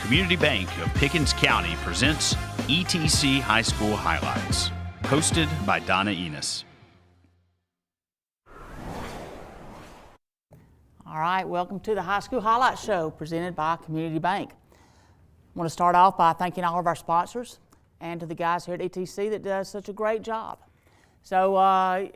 Community Bank of Pickens County presents ETC High School Highlights, hosted by Donna Enos. All right, welcome to the High School Highlights Show presented by Community Bank. I want to start off by thanking all of our sponsors and to the guys here at ETC that does such a great job. So, I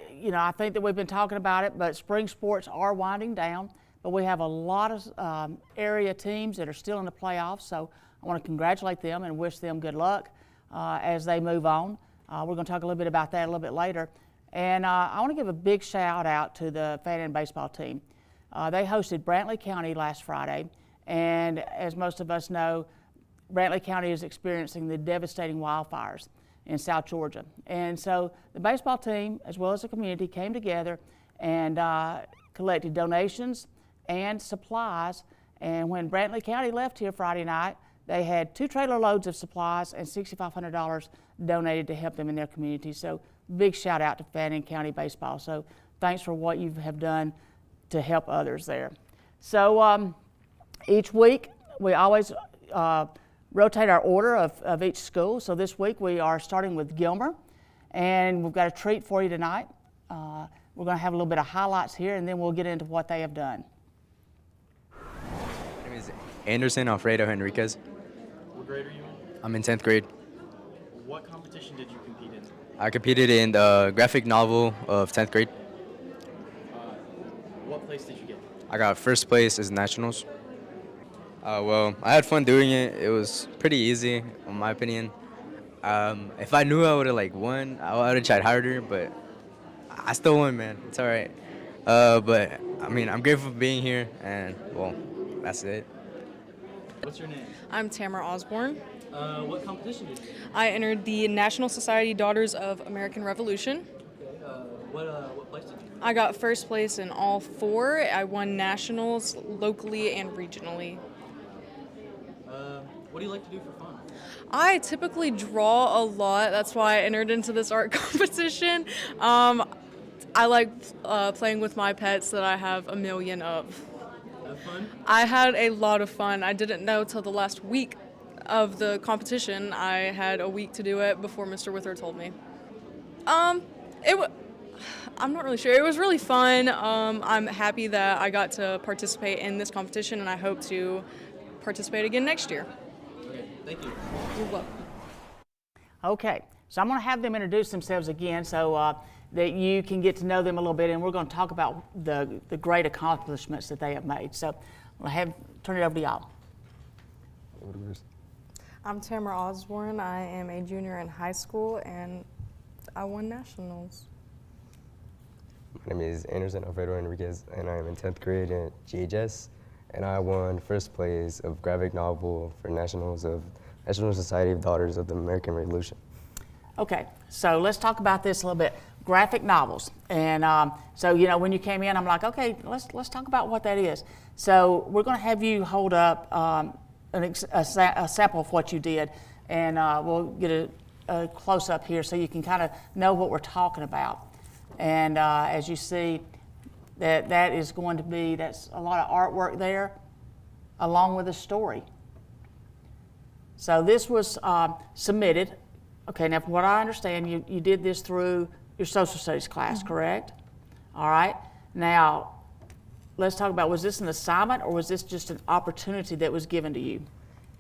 think that we've been talking about it, but spring sports are winding down, but we have a lot of area teams that are still in the playoffs, so I want to congratulate them and wish them good luck as they move on. We're going to talk a little bit about that a little bit later. And I want to give a big shout out to the Fannin baseball team. They hosted Brantley County last Friday, and as most of us know, Brantley County is experiencing the devastating wildfires in South Georgia. And so the baseball team, as well as the community, came together and collected donations and supplies. And when Brantley County left here Friday night, they had 2 trailer loads of supplies and $6,500 donated to help them in their community. So big shout out to Fannin County Baseball. So thanks for what you have done to help others there. So each week we always rotate our order of each school. So this week we are starting with Gilmer, and we've got a treat for you tonight. We're going to have a little bit of highlights here, and then we'll get into what they have done. My name is Anderson Alfredo Henriquez. What grade are you in? I'm in 10th grade. What competition did you compete in? I competed in the graphic novel of 10th grade. What place did you get? I got first place as nationals. Well, I had fun doing it. It was pretty easy, in my opinion. If I knew I would have won, I would have tried harder, but I still won, man. It's all right. But I mean, I'm grateful for being here, and well, that's it. What's your name? I'm Tamara Osborne. What competition did you do? I entered the National Society Daughters of American Revolution. Okay. What place did you do? I got first place in all 4. I won nationals locally and regionally. What do you like to do for fun? I typically draw a lot. That's why I entered into this art competition. I like playing with my pets that I have a million of. Have fun? I had a lot of fun. I didn't know till the last week of the competition. I had a week to do it before Mr. Wither told me. I'm not really sure. It was really fun. I'm happy that I got to participate in this competition, and I hope to participate again next year. Okay, thank you. You're welcome. Okay, so I'm going to have them introduce themselves again so that you can get to know them a little bit, and we're going to talk about the great accomplishments that they have made. So I'll turn it over to y'all. I'm Tamara Osborne. I am a junior in high school, and I won nationals. My name is Anderson Alfredo Enriquez, and I am in 10th grade at GHS, and I won first place of graphic novel for nationals of National Society of Daughters of the American Revolution. Okay, so let's talk about this a little bit. Graphic novels, and so when you came in, I'm like, okay, let's talk about what that is. So we're going to have you hold up a sample of what you did, and we'll get a close up here so you can kind of know what we're talking about. And as you see, that is going to be, that's a lot of artwork there, along with a story. So this was submitted. Okay, now from what I understand, you did this through your social studies class, correct? All right. Now, let's talk about, was this an assignment or was this just an opportunity that was given to you?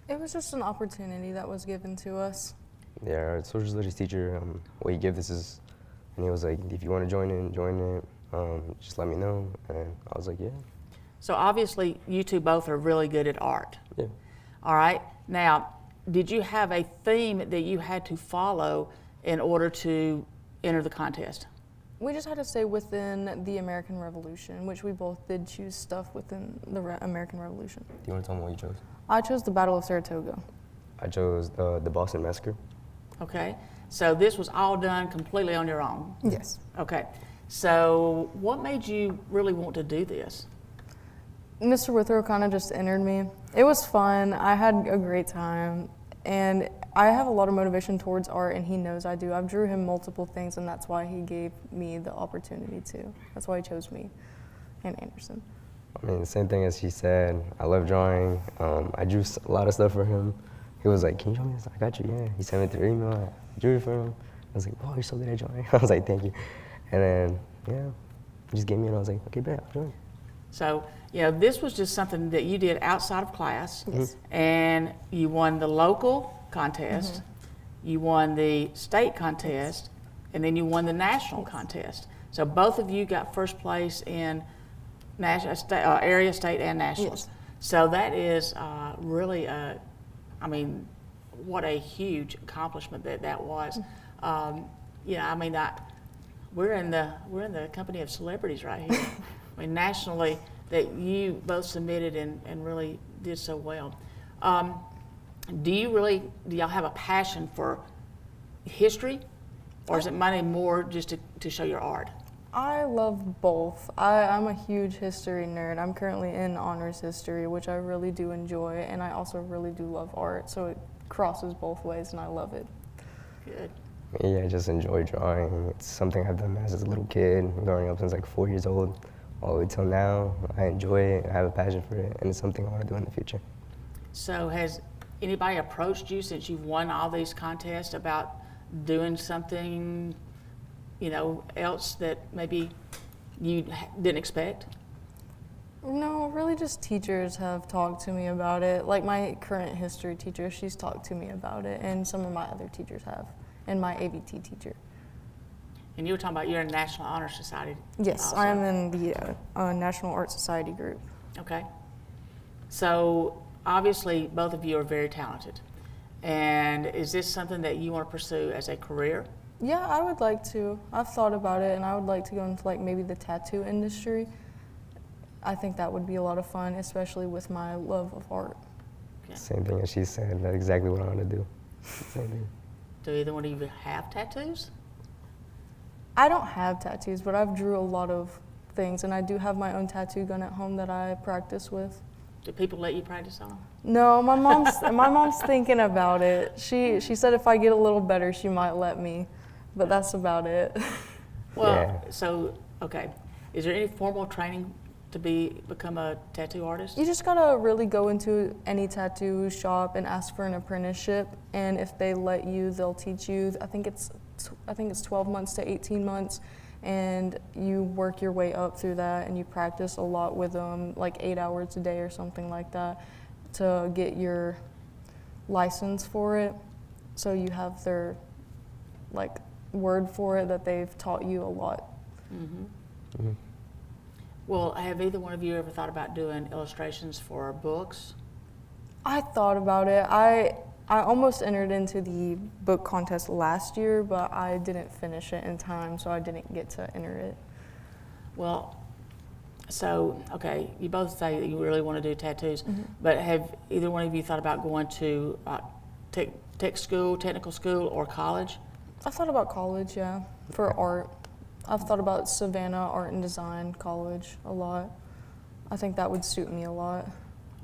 It was just an opportunity that was given to us. Yeah, our social studies teacher, what he gave this is, and he was like, if you want to join it, just let me know. And I was like, yeah. So obviously, you two both are really good at art. Yeah. All right. Now, did you have a theme that you had to follow in order to enter the contest? We just had to stay within the American Revolution, which we both did choose stuff within the American Revolution. Do you want to tell me what you chose? I chose the Battle of Saratoga. I chose the Boston Massacre. Okay. So this was all done completely on your own? Yes. Okay. So what made you really want to do this? Mr. Withrow kind of just entered me. It was fun. I had a great time, and I have a lot of motivation towards art, and he knows I do. I've drew him multiple things, and that's why he gave me the opportunity to. That's why he chose me and Anderson. I mean, the same thing as she said. I love drawing. I drew a lot of stuff for him. He was like, "Can you draw me this?" I got you, yeah. He sent me through email. I drew it for him. I was like, "Oh, you're so good at drawing." I was like, "Thank you." And then, yeah, he just gave me, and I was like, "Okay, bet, I'll join." So, this was just something that you did outside of class. Yes. And you won the local contest, you won the state contest, and then you won the national contest. So both of you got first place in area, state, and nationals. Yes. So that is really what a huge accomplishment that was. We're in the company of celebrities right here. I mean, nationally, that you both submitted and really did so well. Do y'all have a passion for history, or is it mainly more just to show your art? I love both. I'm a huge history nerd. I'm currently in honors history, which I really do enjoy, and I also really do love art, so it crosses both ways, and I love it. Good. Yeah, I just enjoy drawing. It's something I've done as a little kid, growing up since like 4 years old, all the way till now. I enjoy it, I have a passion for it, and it's something I want to do in the future. So has anybody approached you since you've won all these contests about doing something, else that maybe you didn't expect? No, really just teachers have talked to me about it. Like my current history teacher, she's talked to me about it, and some of my other teachers have, and my ABT teacher. And you were talking about you're in the National Honor Society. Yes, also. I am in the National Art Society group. Okay. So obviously both of you are very talented. And is this something that you want to pursue as a career? Yeah, I would like to. I've thought about it, and I would like to go into like maybe the tattoo industry. I think that would be a lot of fun, especially with my love of art. Okay. Same thing as she said, that's exactly what I want to do. Same thing. Do either one of you have tattoos? I don't have tattoos, but I've drew a lot of things, and I do have my own tattoo gun at home that I practice with. Do people let you practice on them? No, my mom's thinking about it. She said if I get a little better, she might let me, but that's about it. Well, Yeah. So, okay. Is there any formal training to become a tattoo artist? You just gotta really go into any tattoo shop and ask for an apprenticeship, and if they let you, they'll teach you. I think it's 12 months to 18 months, and you work your way up through that, and you practice a lot with them, like 8 hours a day or something like that, to get your license for it. So you have their word for it that they've taught you a lot. Mm-hmm. Mm-hmm. Well, have either one of you ever thought about doing illustrations for books? I thought about it. I almost entered into the book contest last year, but I didn't finish it in time, so I didn't get to enter it. Well, so, okay, you both say that you really want to do tattoos, but have either one of you thought about going to technical school, or college? I thought about college, yeah, for art. I've thought about Savannah Art and Design College a lot. I think that would suit me a lot.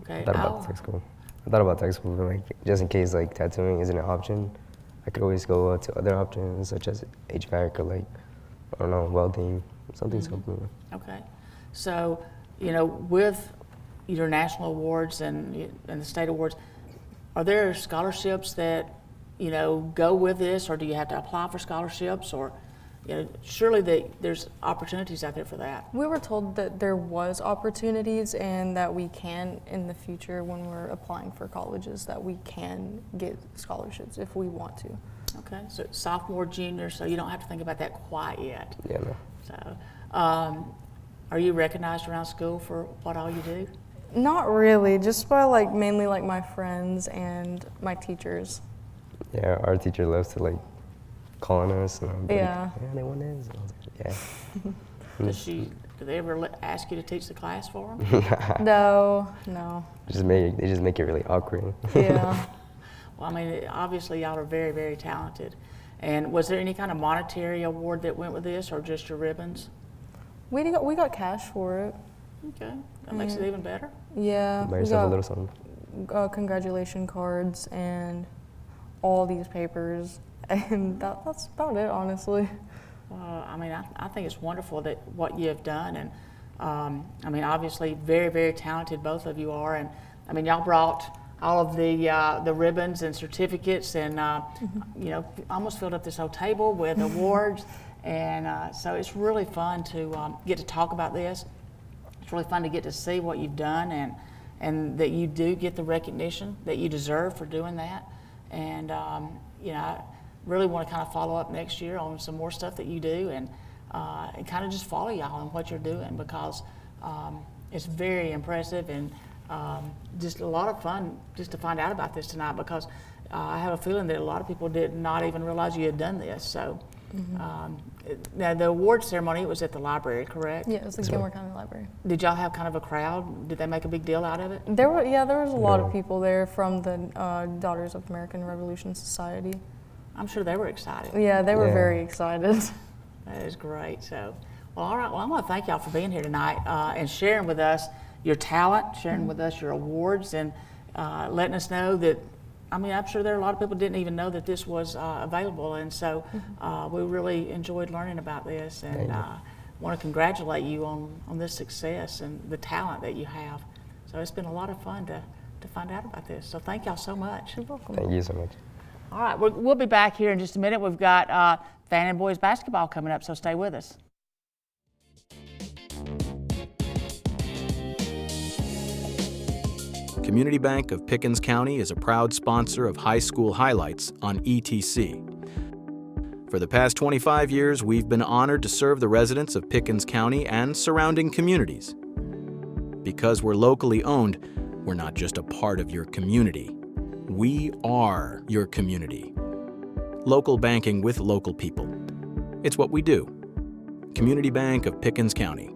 Okay. I thought about tech school. But just in case tattooing isn't an option, I could always go to other options such as HVAC or welding, something simple. Okay. So, with your national awards and the state awards, are there scholarships that, go with this, or do you have to apply for scholarships, or surely there's opportunities out there for that? We were told that there was opportunities and that we can, in the future when we're applying for colleges, that we can get scholarships if we want to. Okay, so sophomore, junior, so you don't have to think about that quite yet. Yeah, no. So, are you recognized around school for what all you do? Not really, just by mainly my friends and my teachers. Yeah, our teacher loves to call on us, and I'll be Yeah. yeah, they want this. And I was like, yeah. Do they ever ask you to teach the class for them? No. They just make it really awkward. Yeah. Well, obviously y'all are very, very talented. And was there any kind of monetary award that went with this, or just your ribbons? We got cash for it. Okay, that makes it even better. Yeah. Buy we yourself a got, little something. Congratulation cards and all these papers, and that's about it, honestly. I think it's wonderful that what you have done, and I mean, obviously, very, very talented, both of you are. And I mean, y'all brought all of the ribbons and certificates, and you know, almost filled up this whole table with awards. And so it's really fun to get to talk about this. It's really fun to get to see what you've done, and that you do get the recognition that you deserve for doing that. And you know, I really want to kind of follow up next year on some more stuff that you do, and kind of just follow y'all and what you're doing, because it's very impressive, and just a lot of fun just to find out about this tonight, because I have a feeling that a lot of people did not even realize you had done this. So now the award ceremony, it was at the library, correct? Yeah, it was the Gilmer County Library. Did y'all have kind of a crowd? Did they make a big deal out of it? There was a lot of people there from the Daughters of American Revolution Society. I'm sure they were excited. Yeah, they were very excited. That is great. So, well, all right. Well, I want to thank y'all for being here tonight and sharing with us your talent, sharing with us your awards, and letting us know that, I mean, I'm sure there are a lot of people who didn't even know that this was available, and so we really enjoyed learning about this, and want to congratulate you on this success and the talent that you have. So it's been a lot of fun to find out about this. So thank y'all so much. You're welcome. Thank you so much. All right, we'll be back here in just a minute. We've got Fannin boys basketball coming up, so stay with us. Community Bank of Pickens County is a proud sponsor of High School Highlights on ETC. For the past 25 years, we've been honored to serve the residents of Pickens County and surrounding communities. Because we're locally owned, we're not just a part of your community. We are your community. Local banking with local people. It's what we do. Community Bank of Pickens County.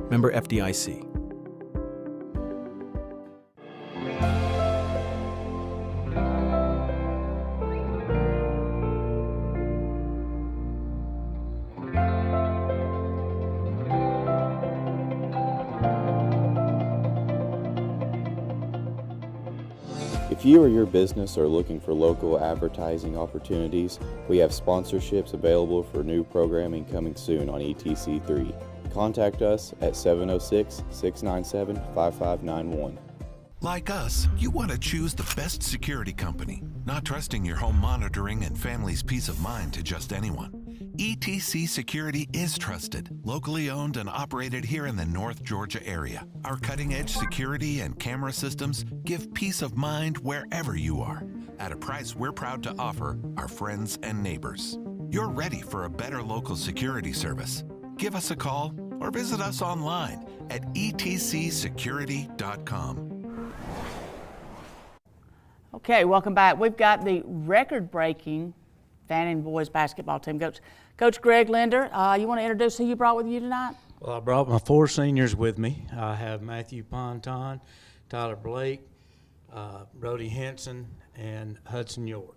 Member FDIC. If you or your business are looking for local advertising opportunities, we have sponsorships available for new programming coming soon on ETC3. Contact us at 706-697-5591. Like us, you want to choose the best security company, not trusting your home monitoring and family's peace of mind to just anyone. ETC Security is trusted, locally owned and operated here in the North Georgia area. Our cutting-edge security and camera systems give peace of mind wherever you are, at a price we're proud to offer our friends and neighbors. You're ready for a better local security service. Give us a call or visit us online at etcsecurity.com. Okay, welcome back. We've got the record-breaking Fannin boys basketball team. Coach Greg Linder, you want to introduce who you brought with you tonight? Well, I brought my 4 seniors with me. I have Matthew Ponton, Tyler Blake, Brody Henson, and Hudson York.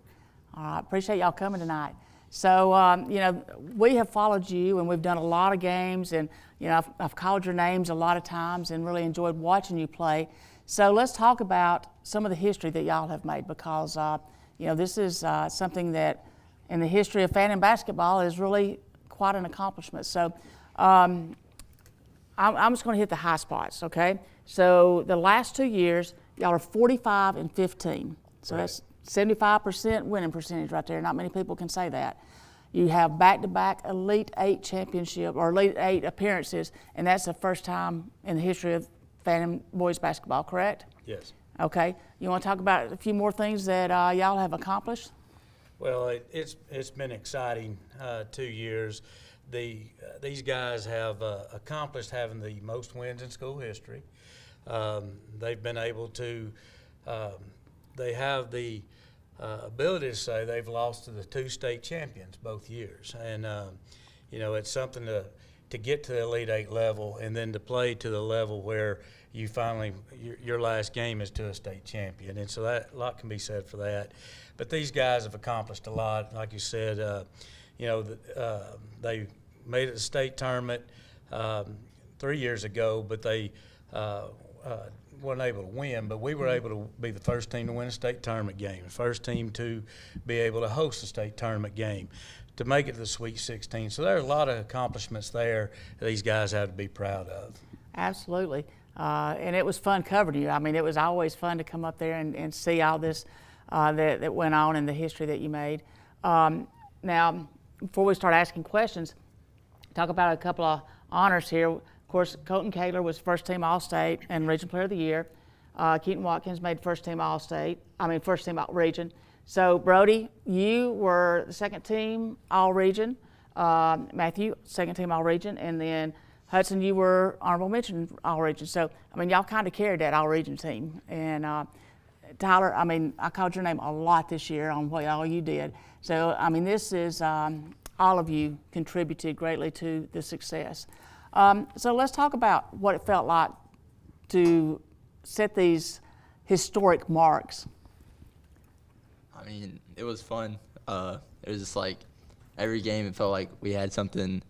All right, appreciate y'all coming tonight. So, you know, we have followed you, and we've done a lot of games, and, you know, I've called your names a lot of times and really enjoyed watching you play. So let's talk about some of the history that y'all have made, because, you know, this is something that in the history of Fannin basketball is really quite an accomplishment. So I'm just going to hit the high spots, okay? So the last 2 years, y'all are 45 and 15. So that's 75% winning percentage right there. Not many people can say that. You have back-to-back Elite 8 championship, or Elite 8 appearances, and that's the first time in the history of Fannin boys basketball, correct? Yes. Okay. You want to talk about a few more things that y'all have accomplished? Well, it's been exciting 2 years. These guys have accomplished having the most wins in school history. They've been able to, they have the ability to say they've lost to the 2 state champions both years. And, you know, it's something to get to the Elite 8 level and then to play to the level where you finally, your last game is to a state champion. And so that, a lot can be said for that. But these guys have accomplished a lot. Like you said, you know, they made it to the state tournament 3 years ago, but they wasn't able to win, but we were able to be the first team to win a state tournament game, the first team to be able to host a state tournament game, to make it to the Sweet 16. So there are a lot of accomplishments there that these guys have to be proud of. Absolutely. And it was fun covering you. I mean, it was always fun to come up there and see all this that went on in the history that you made. Now, before we start asking questions, talk about a couple of honors here. Of course, Colton Kaler was first team All-State and Region Player of the Year. Keaton Watkins made first team All-State, first team All-Region. So, Brody, you were the second team All-Region. Matthew, second team All-Region. And then Hudson, you were honorable mention All-Region. So, y'all kind of carried that All-Region team. And Tyler, I called your name a lot this year on what all you did. So, this is, all of you contributed greatly to the success. So let's talk about what it felt like to set these historic marks. It was fun. It was just like every game it felt like we had something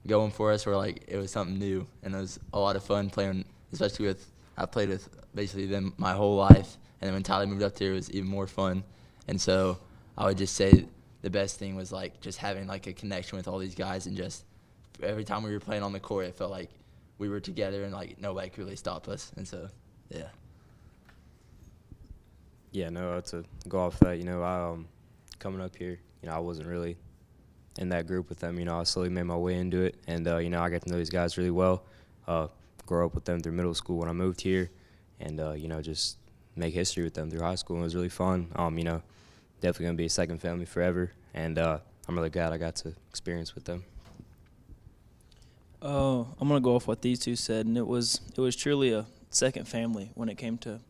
going for us, or like it was something new, and it was a lot of fun playing, especially with, I played with basically them my whole life, and then when Tyler moved up there it was even more fun. And so I would just say the best thing was like just having like a connection with all these guys, and just every time we were playing on the court it felt like we were together and like nobody could really stop us. And so to go off that, I coming up here, I wasn't really in that group with them. I slowly made my way into it, and I got to know these guys really well, grow up with them through middle school when I moved here, and just make history with them through high school. And it was really fun. Definitely gonna be a second family forever, and I'm really glad I got to experience with them. I'm gonna go off what these two said, and it was truly a second family when it came to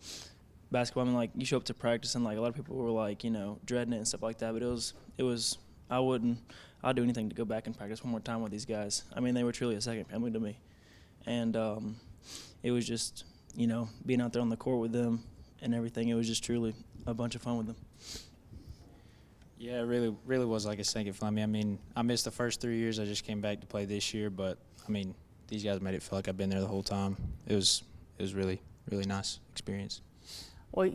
basketball. You show up to practice, and like a lot of people were like, dreading it and stuff like that. But it was I'd do anything to go back and practice one more time with these guys. They were truly a second family to me, and it was just being out there on the court with them and everything. It was just truly a bunch of fun with them. Yeah, it really was like a second family. I missed the first 3 years. I just came back to play this year, but these guys made it feel like I've been there the whole time. It was really, really nice experience. Well,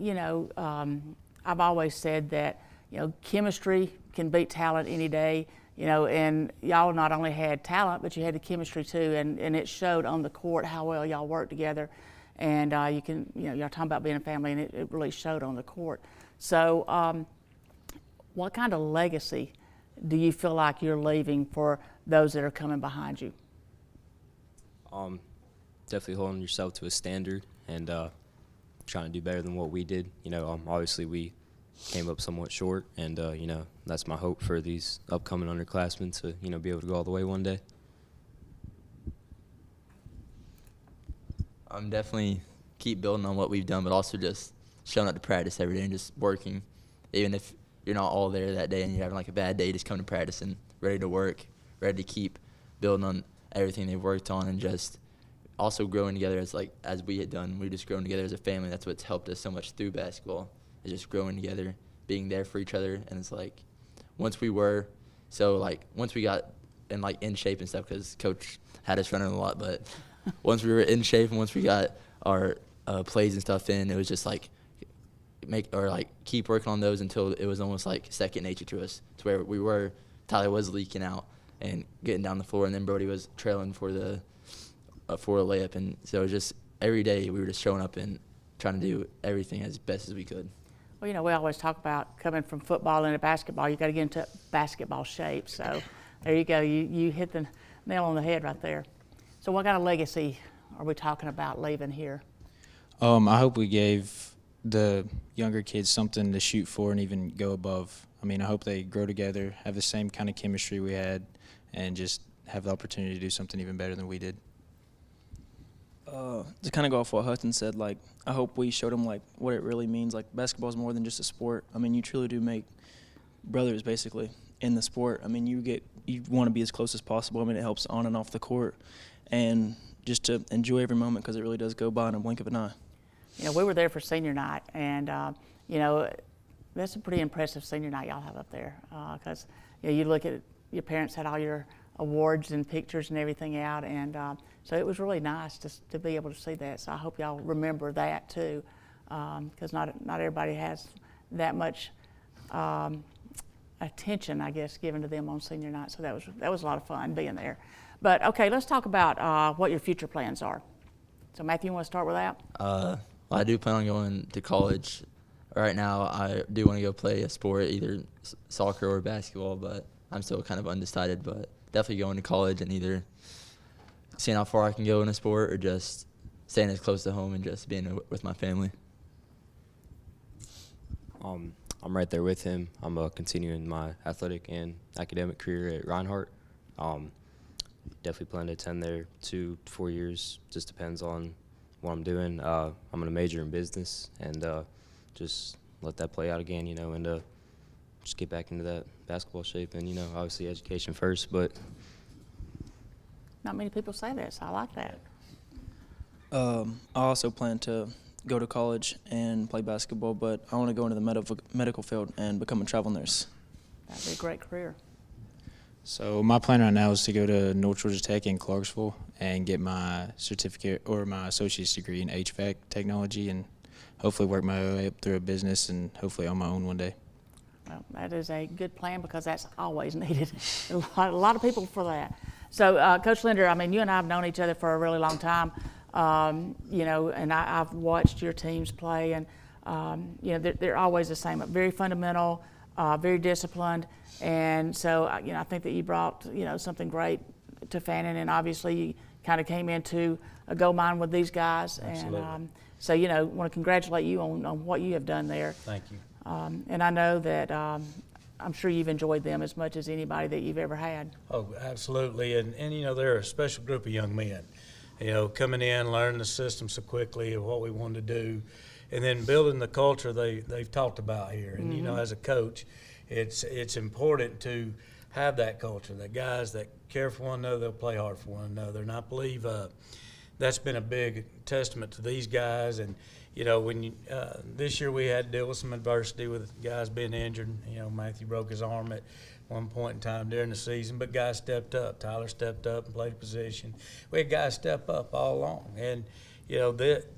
I've always said that, chemistry can beat talent any day, and y'all not only had talent, but you had the chemistry too, and it showed on the court how well y'all worked together. And y'all talking about being a family, and it really showed on the court. So, what kind of legacy do you feel like you're leaving for those that are coming behind you? Definitely holding yourself to a standard and trying to do better than what we did. Obviously we came up somewhat short, and that's my hope for these upcoming underclassmen to be able to go all the way one day. Definitely keep building on what we've done, but also just showing up to practice every day and just working, even if you're not all there that day and you're having like a bad day, just come to practice and ready to work, ready to keep building on everything they've worked on, and just also growing together as we had done. We've just grown together as a family. That's what's helped us so much through basketball, is just growing together, being there for each other. And it's like once we got in shape and stuff, because Coach had us running a lot, but once we were in shape and once we got our plays and stuff in, it was just like keep working on those until it was almost like second nature to us, to where Tyler was leaking out and getting down the floor, and then Brody was trailing for a layup. And so it was just every day we were just showing up and trying to do everything as best as we could. Well, we always talk about coming from football into basketball, you got to get into basketball shape. So there you go. You hit the nail on the head right there. So what kind of legacy are we talking about leaving here? I hope we gave the younger kids something to shoot for and even go above. I hope they grow together, have the same kind of chemistry we had, and just have the opportunity to do something even better than we did. To kind of go off what Hudson said, I hope we showed them what it really means. Basketball is more than just a sport. You truly do make brothers basically in the sport. You want to be as close as possible. It helps on and off the court, and just to enjoy every moment, because it really does go by in a blink of an eye. We were there for senior night, and that's a pretty impressive senior night y'all have up there. Because you look at your parents had all your awards and pictures and everything out, and so it was really nice to be able to see that. So I hope y'all remember that too, because not everybody has that much attention, I guess, given to them on senior night. So that was a lot of fun being there. But okay, let's talk about what your future plans are. So Matthew, you want to start with that? Well, I do plan on going to college. Right now, I do want to go play a sport, either soccer or basketball, but I'm still kind of undecided. But definitely going to college and either seeing how far I can go in a sport or just staying as close to home and just being with my family. I'm right there with him. I'm continuing my athletic and academic career at Reinhardt. Definitely plan to attend there 2 to 4 years. Just depends on what I'm doing. I'm going to major in business and just let that play out again, and just get back into that basketball shape. And, obviously education first, but not many people say that, so I like that. I also plan to go to college and play basketball, but I want to go into the medical field and become a travel nurse. That'd be a great career. So my plan right now is to go to North Georgia Tech in Clarksville and get my certificate or my associate's degree in HVAC technology and hopefully work my way up through a business and hopefully on my own one day. Well, that is a good plan because that's always needed. A lot of people for that. So, Coach Linder, I mean, you and I have known each other for a really long time, and I've watched your teams play, and, they're always the same, very fundamental, very disciplined, and so, I think that you brought, something great to Fannin, and obviously you kind of came into a gold mine with these guys. Absolutely. And so, want to congratulate you on what you have done there. Thank you. And I know that I'm sure you've enjoyed them as much as anybody that you've ever had. Oh, absolutely. And they're a special group of young men, coming in, learning the system so quickly of what we wanted to do, and then building the culture they've talked about here. And, Mm-hmm. as a coach, it's important to have that culture, that guys that care for one another, they'll play hard for one another. And I believe that's been a big testament to these guys. And, when this year we had to deal with some adversity with guys being injured. Matthew broke his arm at one point in time during the season, but guys stepped up. Tyler stepped up and played a position. We had guys step up all along. And,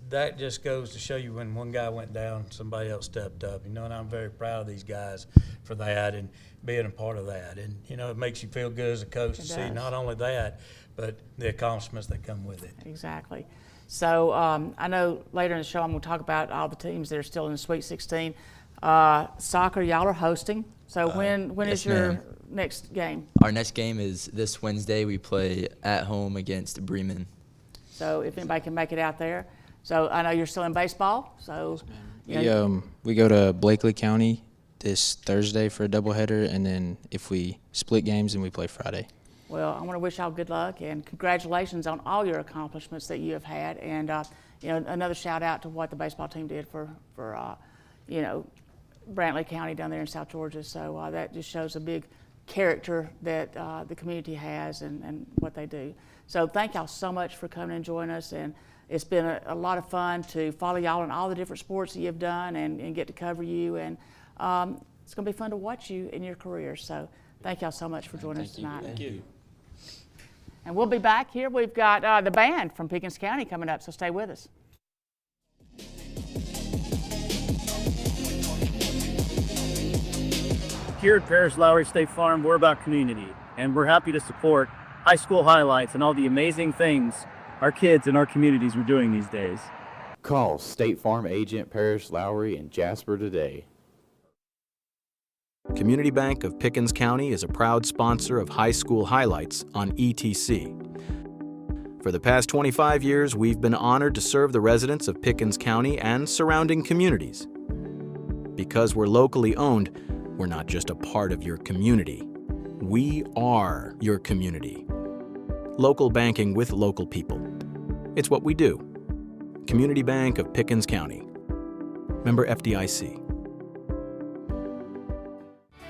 that just goes to show you when one guy went down, somebody else stepped up. And I'm very proud of these guys for that and being a part of that. And, it makes you feel good as a coach to see not only that, but the accomplishments that come with it. Exactly. So I know later in the show I'm going to talk about all the teams that are still in the Sweet 16. Soccer, y'all are hosting. So when yes, is your ma'am. next game? Our next game is this Wednesday. We play at home against Bremen. So if anybody can make it out there. So I know you're still in baseball. So We go to Blakely County this Thursday for a doubleheader, and then if we split games, then we play Friday. Well, I want to wish y'all good luck and congratulations on all your accomplishments that you have had. And, another shout out to what the baseball team did for Brantley County down there in South Georgia. So that just shows a big character that the community has and what they do. So thank y'all so much for coming and joining us. And it's been a lot of fun to follow y'all in all the different sports that you've done and get to cover you. And it's going to be fun to watch you in your career. So thank y'all so much for joining us tonight. Thank you. And we'll be back here. We've got the band from Pickens County coming up, so stay with us. Here at Parish Lowrie State Farm, we're about community, and we're happy to support high school highlights and all the amazing things our kids and our communities are doing these days. Call State Farm agent Parish Lowrie in Jasper today. Community Bank of Pickens County is a proud sponsor of High School Highlights on ETC. For the past 25 years, we've been honored to serve the residents of Pickens County and surrounding communities. Because we're locally owned, we're not just a part of your community. We are your community. Local banking with local people. It's what we do. Community Bank of Pickens County. Member FDIC.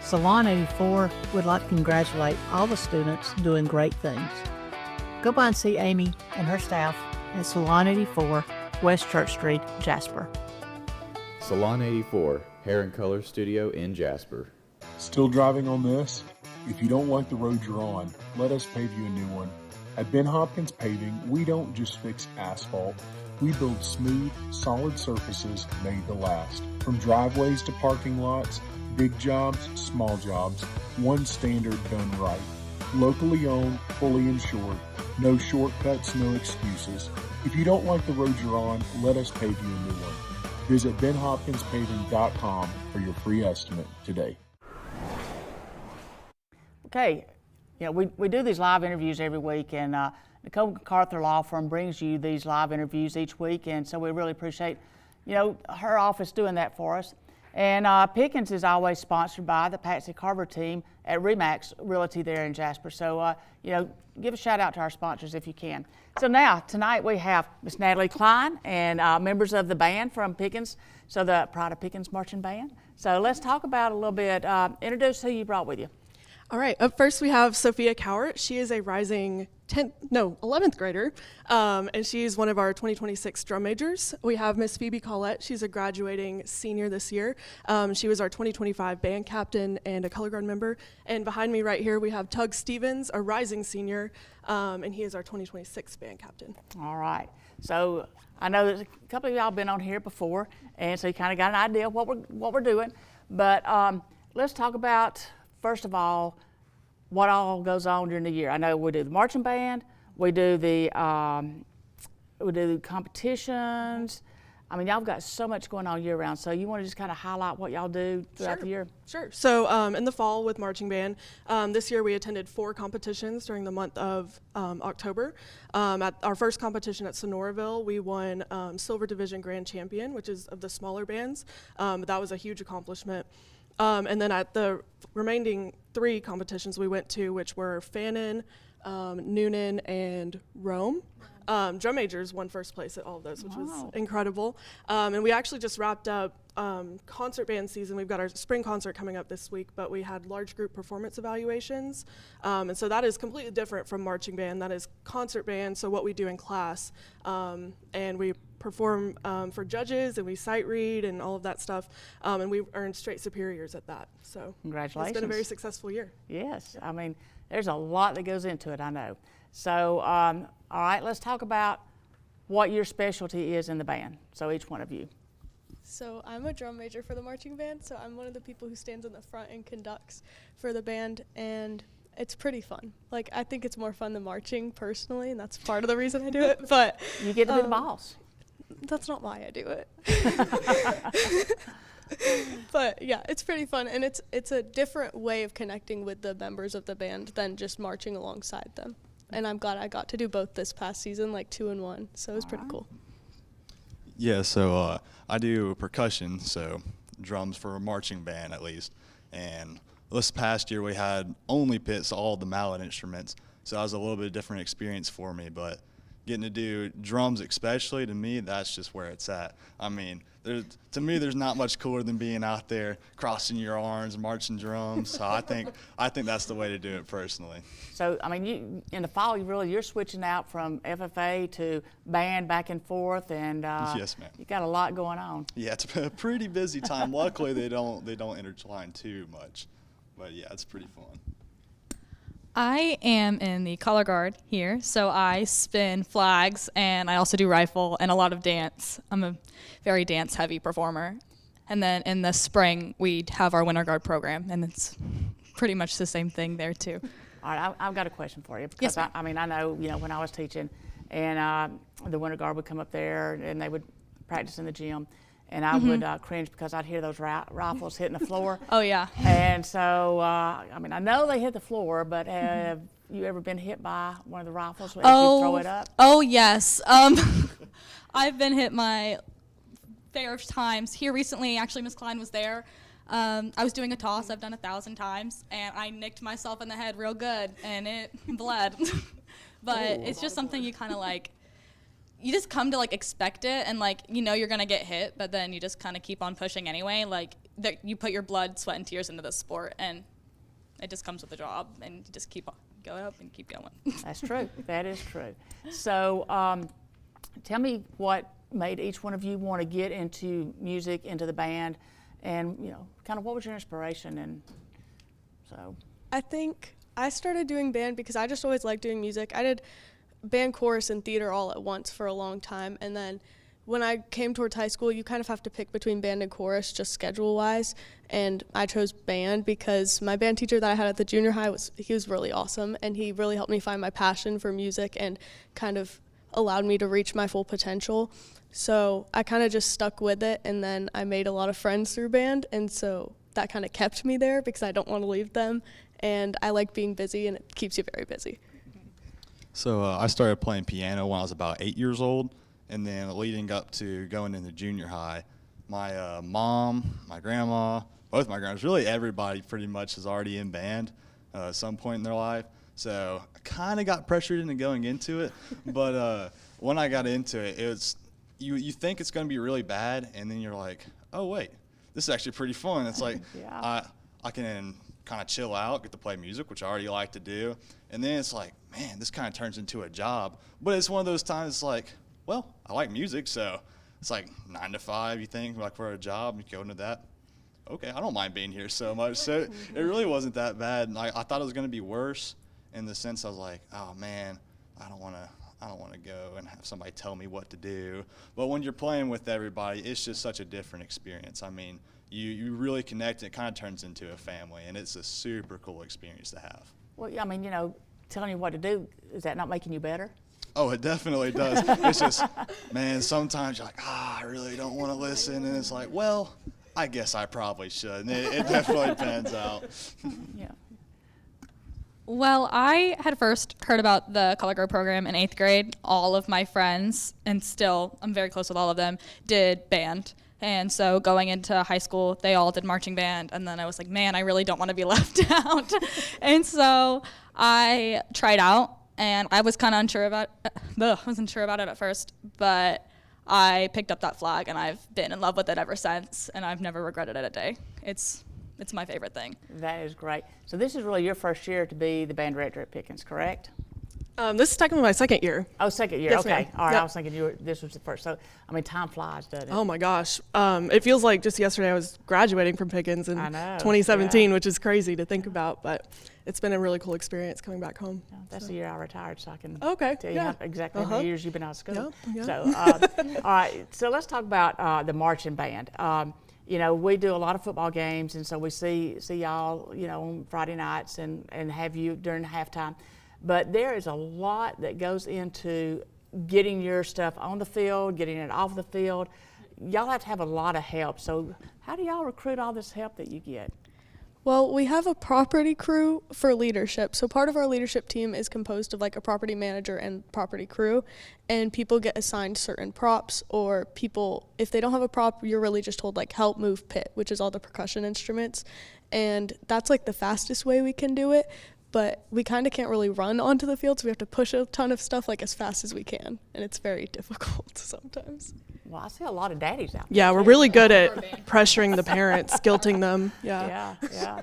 Salon 84 would like to congratulate all the students doing great things. Go by and see Amy and her staff at Salon 84, West Church Street, Jasper. Salon 84, Hair and Color Studio in Jasper. Still driving on this? If you don't like the road you're on, let us pave you a new one. At Ben Hopkins Paving, we don't just fix asphalt. We build smooth, solid surfaces made to last. From driveways to parking lots, big jobs, small jobs, one standard done right. Locally owned, fully insured, no shortcuts, no excuses. If you don't like the road you're on, let us pave you a new one. Visit benhopkinspaving.com for your free estimate today. Okay, we do these live interviews every week, and Nicole McArthur Law Firm brings you these live interviews each week, and so we really appreciate, her office doing that for us. And Pickens is always sponsored by the Patsy Carver team at REMAX Realty there in Jasper. So, give a shout out to our sponsors if you can. So now, tonight we have Miss Natalie Klein and members of the band from Pickens, so the Pride of Pickens Marching Band. So let's talk about a little bit, introduce who you brought with you. All right, up first we have Sophia Cowart. She is a rising 11th grader, and she's one of our 2026 drum majors. We have Miss Phoebe Collette. She's a graduating senior this year. She was our 2025 band captain and a color guard member. And behind me right here we have Tug Stevens, a rising senior, and he is our 2026 band captain. All right, so I know that a couple of y'all been on here before, and so you kind of got an idea of what we're doing. But let's talk about, first of all, what all goes on during the year. I know we do the marching band, we do the competitions. I mean, y'all got so much going on year round, so you want to just kind of highlight what y'all do throughout the year? Sure. So in the fall with marching band, this year we attended 4 competitions during the month of October. At our first competition at Sonoraville, we won Silver Division Grand Champion, which is of the smaller bands. That was a huge accomplishment. And then at the remaining 3 competitions we went to, which were Fannin, Nunn, and Rome. Drum majors won first place at all of those, which was incredible. And we actually just wrapped up concert band season. We've got our spring concert coming up this week, but we had large group performance evaluations. And so that is completely different from marching band. That is concert band, so what we do in class. And we perform for judges, and we sight read and all of that stuff. And we earned straight superiors at that. So congratulations. It's been a very successful year. Yes, I mean, there's a lot that goes into it, I know. So, all right, let's talk about what your specialty is in the band. So each one of you. So I'm a drum major for the marching band, so I'm one of the people who stands in the front and conducts for the band, and it's pretty fun. Like, I think it's more fun than marching personally, and that's part of the reason I do it, but you get to be the boss. That's not why I do it. But yeah, it's pretty fun, and it's a different way of connecting with the members of the band than just marching alongside them. And I'm glad I got to do both this past season, like 2 in 1, so it was pretty cool. Yeah, so I do percussion, so drums for a marching band at least. And this past year we had only pits, all the mallet instruments, so that was a little bit different experience for me. But getting to do drums especially, to me, that's just where it's at. I mean, to me, there's not much cooler than being out there crossing your arms, marching drums. So I think that's the way to do it personally. So, I mean, you in the fall, you're switching out from FFA to band back and forth, and yes, ma'am. You got a lot going on. Yeah, it's a pretty busy time. Luckily, they don't intertwine too much, but yeah, it's pretty fun. I am in the color guard here, so I spin flags, and I also do rifle and a lot of dance. I'm a very dance-heavy performer. And then in the spring, we have our winter guard program, and it's pretty much the same thing there too. All right, I've got a question for you. Yes, Because I mean, I know, when I was teaching, and the winter guard would come up there, and they would practice in the gym. And I would cringe because I'd hear those rifles hitting the floor. Oh, yeah. And so, I mean, I know they hit the floor, but have you ever been hit by one of the rifles as you throw it up? Oh, yes. I've been hit my fair times. Here recently, actually, Miss Klein was there. I was doing a toss I've done 1,000 times, and I nicked myself in the head real good, and it bled. But it's just something you kind of like. You just come to expect it, and you're gonna get hit, but then you just kind of keep on pushing anyway. You put your blood, sweat, and tears into this sport, and it just comes with the job, and you just keep on going up and keep going. That's true. That is true. So, tell me what made each one of you want to get into music, into the band, and kind of what was your inspiration? And so, I think I started doing band because I just always liked doing music. I did band, chorus, and theater all at once for a long time, and then when I came towards high school, you kind of have to pick between band and chorus just schedule-wise, and I chose band because my band teacher that I had at the junior high was really awesome, and he really helped me find my passion for music and kind of allowed me to reach my full potential. So I kind of just stuck with it, and then I made a lot of friends through band, and so that kind of kept me there because I don't want to leave them, and I like being busy, and it keeps you very busy. So I started playing piano when I was about 8 years old, and then leading up to going into junior high, my mom, my grandma, both my grandmas, really everybody pretty much is already in band at some point in their life. So I kind of got pressured into going into it, but when I got into it, it was you think it's going to be really bad, and then you're like, oh wait, this is actually pretty fun. It's like I can kind of chill out, get to play music, which I already like to do, and then it's like, man, this kind of turns into a job. But it's one of those times, it's like, well, I like music, so it's like 9 to 5, you think, like for a job, you go into that. Okay, I don't mind being here so much. So it really wasn't that bad. And I thought it was going to be worse in the sense I was like, oh man, I don't want to go and have somebody tell me what to do. But when you're playing with everybody, it's just such a different experience. I mean, you really connect, and it kind of turns into a family, and it's a super cool experience to have. Well, I mean, telling you what to do, is that not making you better? Oh, it definitely does. It's just, man, sometimes you're like, I really don't want to listen. And it's like, well, I guess I probably should. And it definitely pans out. Yeah. Well, I had first heard about the Color Grow program in 8th grade. All of my friends, and still I'm very close with all of them, did band. And so going into high school, they all did marching band. And then I was like, man, I really don't want to be left out. And so I tried out. And I was kind of unsure about it at first, but I picked up that flag, and I've been in love with it ever since, and I've never regretted it a day. It's my favorite thing. That is great. So this is really your first year to be the band director at Pickens, correct? This is technically my second year. Oh, second year. Yes, okay. ma'am. All right. Yep. I was thinking this was the first. So, I mean, time flies, doesn't it? Oh my gosh. It feels like just yesterday I was graduating from Pickens in 2017, which is crazy to think about, but it's been a really cool experience coming back home. Yeah, that's the year I retired, so I can tell you exactly how many years you've been out of school. Yeah. So, all right. So let's talk about the marching band. We do a lot of football games, and so we see y'all, on Friday nights and have you during halftime. But there is a lot that goes into getting your stuff on the field, getting it off the field. Y'all have to have a lot of help. So how do y'all recruit all this help that you get? Well, we have a property crew for leadership. So part of our leadership team is composed of like a property manager and property crew, and people get assigned certain props, or people, if they don't have a prop, you're really just told like help move pit, which is all the percussion instruments. And that's like the fastest way we can do it. But we kind of can't really run onto the field, so we have to push a ton of stuff like as fast as we can, and it's very difficult sometimes. Well, I see a lot of daddies out there. Yeah, we're really good at pressuring the parents, guilting them. Yeah.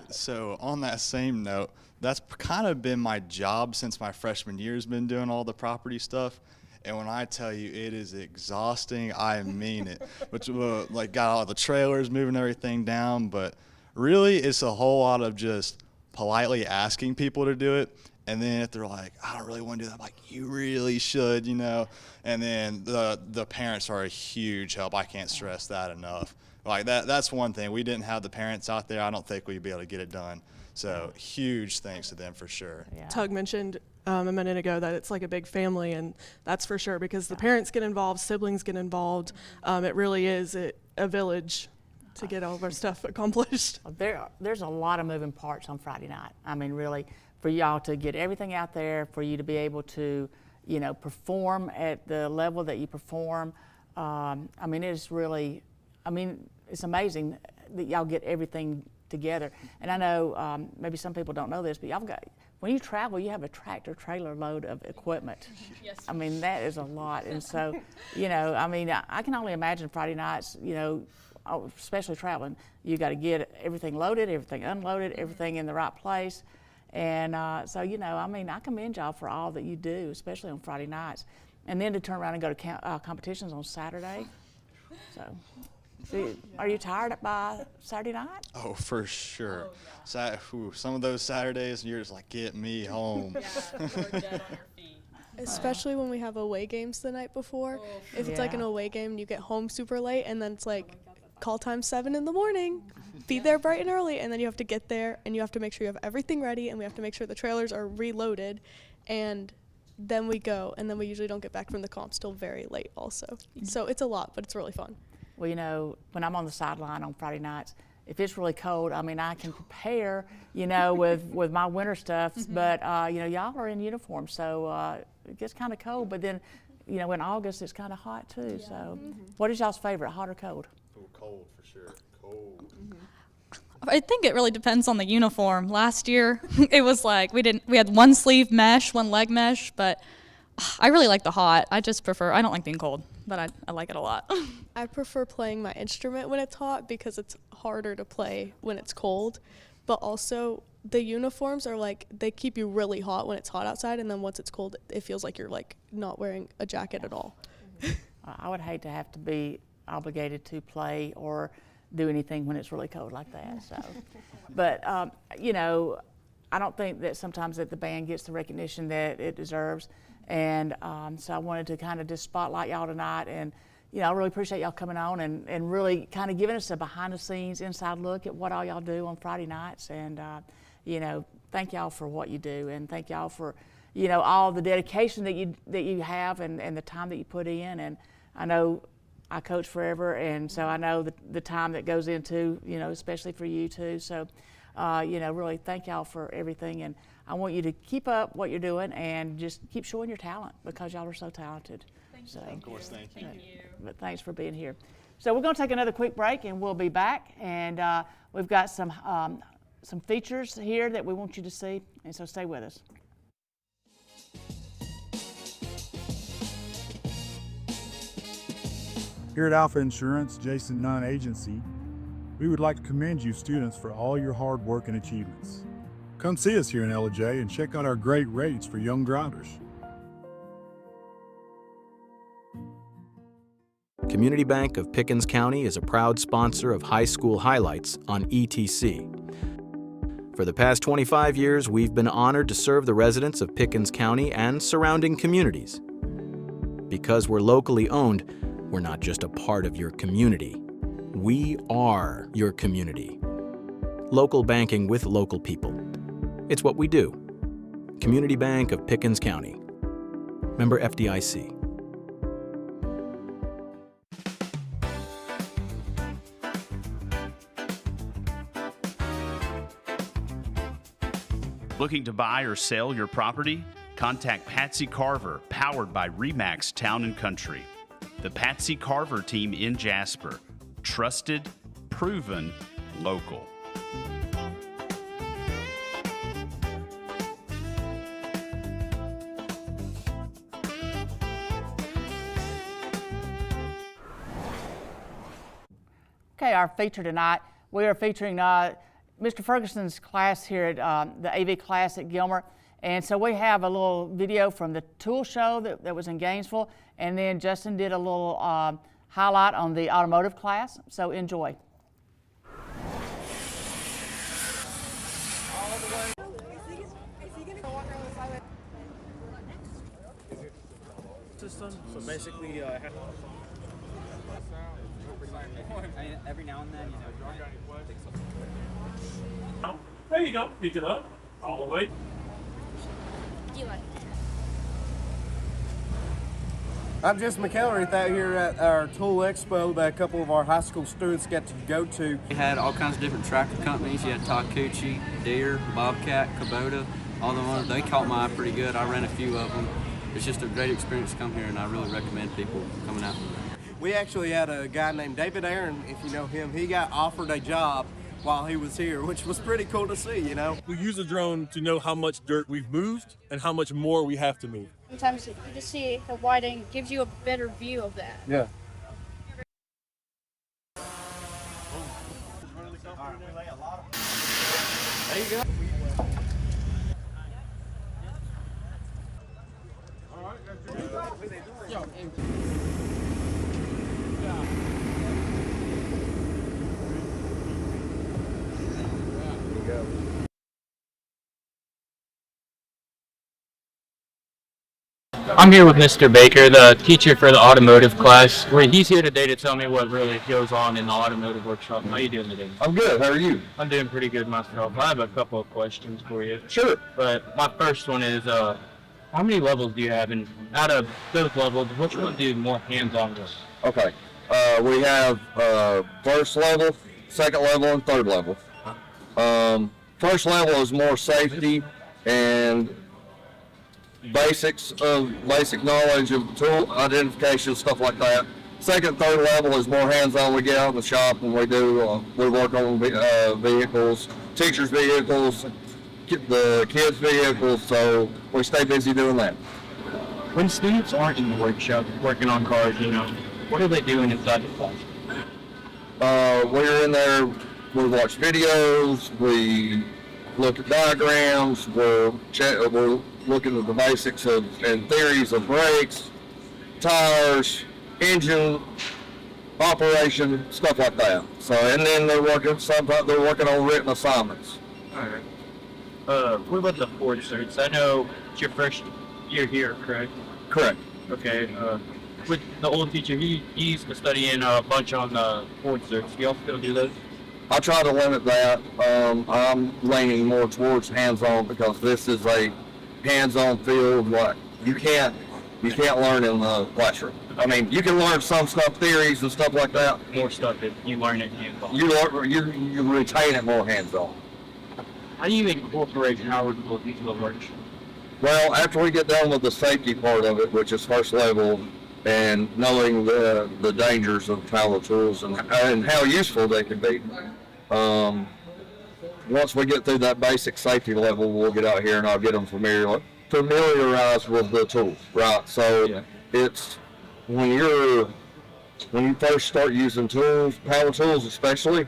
So on that same note, that's kind of been my job since my freshman year, has been doing all the property stuff. And when I tell you it is exhausting, I mean it. Which got all the trailers, moving everything down, but really it's a whole lot of just politely asking people to do it, and then if they're like, I don't really want to do that, I'm like, you really should, and then the parents are a huge help. I can't stress that enough. Like that's one thing. We didn't have the parents out there, I don't think we'd be able to get it done. So huge thanks to them for sure. Yeah. Tug mentioned a minute ago that it's like a big family, and that's for sure, because the parents get involved, siblings get involved. It really is a village to get all of our stuff accomplished. There's a lot of moving parts on Friday night. I mean, really, for y'all to get everything out there, for you to be able to, perform at the level that you perform. I mean, it's really, it's amazing that y'all get everything together. And I know maybe some people don't know this, but when you travel, you have a tractor trailer load of equipment. Yes. I mean, that is a lot. And so, I can only imagine Friday nights, especially traveling, you got to get everything loaded, everything unloaded, everything in the right place. And so, I commend y'all for all that you do, especially on Friday nights. And then to turn around and go to competitions on Saturday. So, So, are you tired by Saturday night? Oh, for sure. Some of those Saturdays, you're just like, get me home. Especially when we have away games the night before. If it's like an away game and you get home super late and then it's like call time 7 in the morning, be there bright and early, and then you have to get there and you have to make sure you have everything ready and we have to make sure the trailers are reloaded, and then we go, and then we usually don't get back from the comps till very late also. So it's a lot, but it's really fun. Well, you know, when I'm on the sideline on Friday nights, if it's really cold, I mean, I can prepare, you know, with my winter stuff, but, you know, y'all are in uniform, so it gets kind of cold, but then, you know, in August, it's kind of hot too, so. What is y'all's favorite, hot or cold? Oh, cold for sure, cold. I think it really depends on the uniform. Last year, it was like we had one sleeve mesh, one leg mesh, but I really like the hot. I don't like being cold, but I like it a lot. I prefer playing my instrument when it's hot because it's harder to play when it's cold, but also the uniforms are like, they keep you really hot when it's hot outside, and then once it's cold, it feels like you're like not wearing a jacket at all. I would hate to have to be obligated to play or do anything when it's really cold like that. So, but you know, I don't think that sometimes that the band gets the recognition that it deserves, and so I wanted to kind of just spotlight y'all tonight, and you know, I really appreciate y'all coming on and really kind of giving us a behind the scenes inside look at what all y'all do on Friday nights, and you know, thank y'all for what you do, and thank y'all for, you know, all the dedication that you have and the time that you put in. And I know I coach forever, and so I know the time that goes into, you know, especially for you too. So, you know, really thank y'all for everything, and I want you to keep up what you're doing and just keep showing your talent because y'all are so talented. Thank you. Of course, thank you. But thanks for being here. So we're going to take another quick break, and we'll be back, and we've got some features here that we want you to see, and so stay with us. Here at Alfa Insurance, Jason Nunn Agency, we would like to commend you students for all your hard work and achievements. Come see us here in Ellijay and check out our great rates for young drivers. Community Bank of Pickens County is a proud sponsor of high school highlights on ETC. For the past 25 years, we've been honored to serve the residents of Pickens County and surrounding communities. Because we're locally owned, we're not just a part of your community. We are your community. Local banking with local people. It's what we do. Community Bank of Pickens County. Member FDIC. Looking to buy or sell your property? Contact Patsy Carver, powered by REMAX Town & Country. The Patsy Carver team in Jasper. Trusted, proven, local. Okay, our feature tonight, we are featuring Mr. Ferguson's class here at the AV class at Gilmer. And so we have a little video from the tool show that was in Gainesville, and then Justin did a little highlight on the automotive class, so enjoy. System, so basically every now and then, you know. There you go, pick it up, all the way. I'm just McElreath out here at our tool expo that a couple of our high school students got to go to. We had all kinds of different tractor companies. You had Takuchi, Deere, Bobcat, Kubota, all the ones. They caught my eye pretty good. I ran a few of them. It's just a great experience to come here, and I really recommend people coming out. We actually had a guy named David Aaron, if you know him. He got offered a job while he was here, which was pretty cool to see, you know. We use a drone to know how much dirt we've moved and how much more we have to move. Sometimes you just see the wide angle, gives you a better view of that. Yeah. There you go. I'm here with Mr. Baker, the teacher for the automotive class. He's here today to tell me what really goes on in the automotive workshop. How are you doing today? I'm good. How are you? I'm doing pretty good myself. I have a couple of questions for you. Sure. But my first one is, how many levels do you have? And out of those levels, which one do you more hands-on with? Okay. We have first level, second level, and third level. First level is more safety and basic knowledge of tool identification, stuff like that. Second, third level is more hands-on. We get out in the shop and we work on vehicles, teachers' vehicles, the kids' vehicles, so we stay busy doing that. When students aren't in the workshop working on cars, what are they doing inside the class? We're in there, we watch videos, we look at diagrams, we're looking at the basics and theories of brakes, tires, engine operation, stuff like that. So, and then sometimes they're working on written assignments. All right. What about the Ford certs? I know it's your first year here, correct? Correct. Okay. With the old teacher, he used to study in a bunch on Ford certs. Do y'all still do those? I try to limit that. I'm leaning more towards hands-on because this is a hands-on field. Like you can't learn in the classroom. I mean, you can learn some stuff, theories and stuff like that. More stuff that you learn it hands-on. You retain it more hands-on. How do you incorporate power tools into the workshop? Well, after we get done with the safety part of it, which is first level, and knowing the dangers of power tools and how useful they can be. Once we get through that basic safety level, we'll get out here and I'll get them familiarized with the tools, right? So it's when you first start using tools, power tools especially,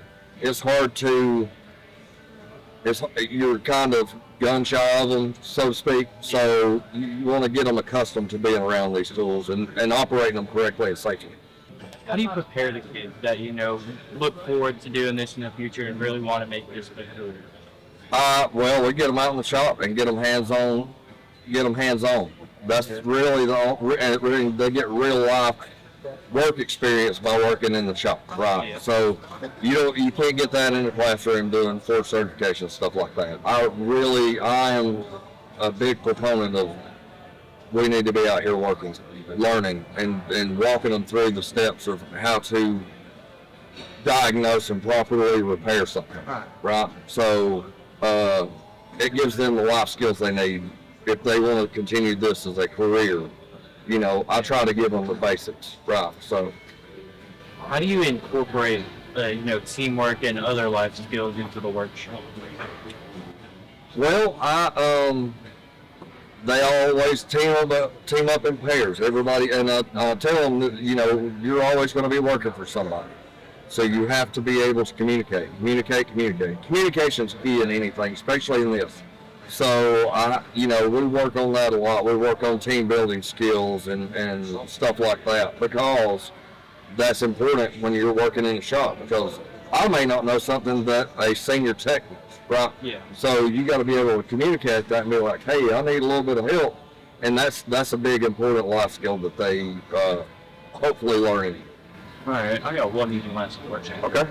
you're kind of gun shy of them, so to speak. So you want to get them accustomed to being around these tools and operating them correctly and safely. How do you prepare the kids that, look forward to doing this in the future and really want to make this a career? Well, we get them out in the shop and get them hands-on. That's really they get real life work experience by working in the shop, right? Yeah. So you can't get that in the classroom doing Ford certification, stuff like that. I am a big proponent of we need to be out here working, learning, and walking them through the steps of how to diagnose and properly repair something, right? So it gives them the life skills they need if they want to continue this as a career. I try to give them the basics, right? So, how do you incorporate, teamwork and other life skills into the workshop? Well, they always team up in pairs. Everybody, and I tell them that you're always going to be working for somebody, so you have to be able to communicate. Communication's key in anything, especially in this. So, we work on that a lot. We work on team building skills and stuff like that because that's important when you're working in a shop because I may not know something that a senior tech knows, right? Yeah. So you got to be able to communicate that and be like, hey, I need a little bit of help. And that's a big important life skill that they hopefully learn. All right, I got one last question. Okay.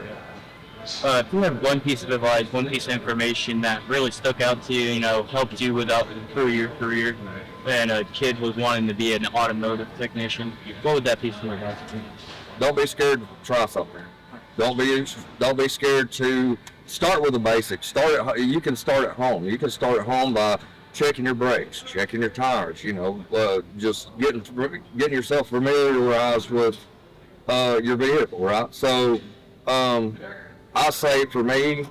If you have one piece of advice, one piece of information that really stuck out to you, helped you through your career, and a kid was wanting to be an automotive technician, what would that piece of advice be? Don't be scared to try something. Don't be scared to start with the basics. You can start at home. You can start at home by checking your brakes, checking your tires. Just getting yourself familiarized with your vehicle, right? So. I say for me,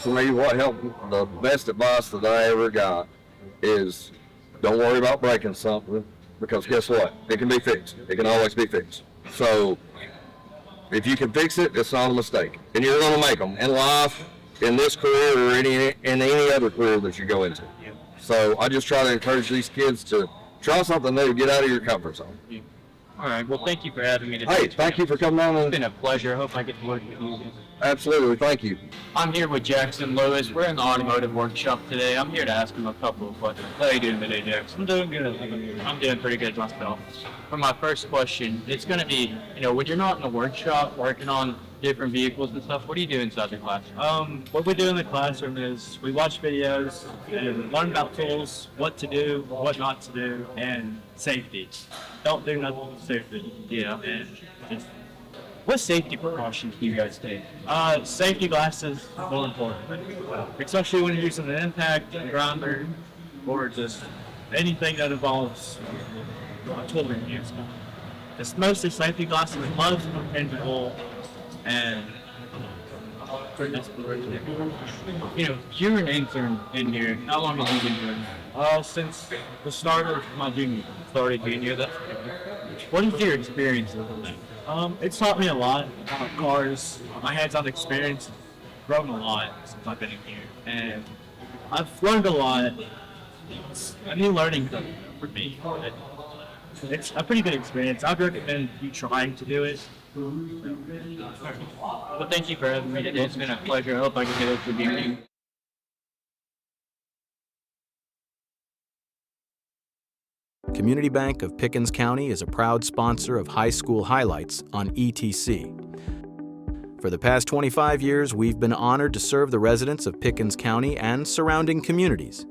what helped, the best advice that I ever got is don't worry about breaking something because guess what? It can be fixed. It can always be fixed. So if you can fix it, it's not a mistake. And you're going to make them in life, in this career, or in any other career that you go into. So I just try to encourage these kids to try something new, get out of your comfort zone. All right. Well, thank you for having me today. Hey, thank you for coming on. It's been a pleasure. I hope I get to work with you. Absolutely, thank you. I'm here with Jackson Lewis. We're in the automotive workshop today. I'm here to ask him a couple of questions. How are you doing today, Jackson? I'm doing good. I'm doing pretty good myself. For my first question, it's going to be, when you're not in the workshop working on different vehicles and stuff, what do you do inside the classroom? What we do in the classroom is we watch videos and learn about tools, what to do, what not to do, and safety. Don't do nothing with safety. Yeah. And just what safety precautions do you guys take? safety glasses are more important, especially when you're using an impact, a grinder, or just anything that involves a tool being used. It's mostly safety glasses, gloves, and wool, and You're an intern in here. How long have you been doing it? since the start of my junior. What is your experience with that? It's taught me a lot about cars. My hands-on experience has grown a lot since I've been in here, and I've learned a lot. It's a new learning curve for me. It's a pretty good experience. I'd recommend you trying to do it. Well, thank you for having me today. It's been a pleasure. I hope I can get up to you. Community Bank of Pickens County is a proud sponsor of High School Highlights on ETC. For the past 25 years, we've been honored to serve the residents of Pickens County and surrounding communities.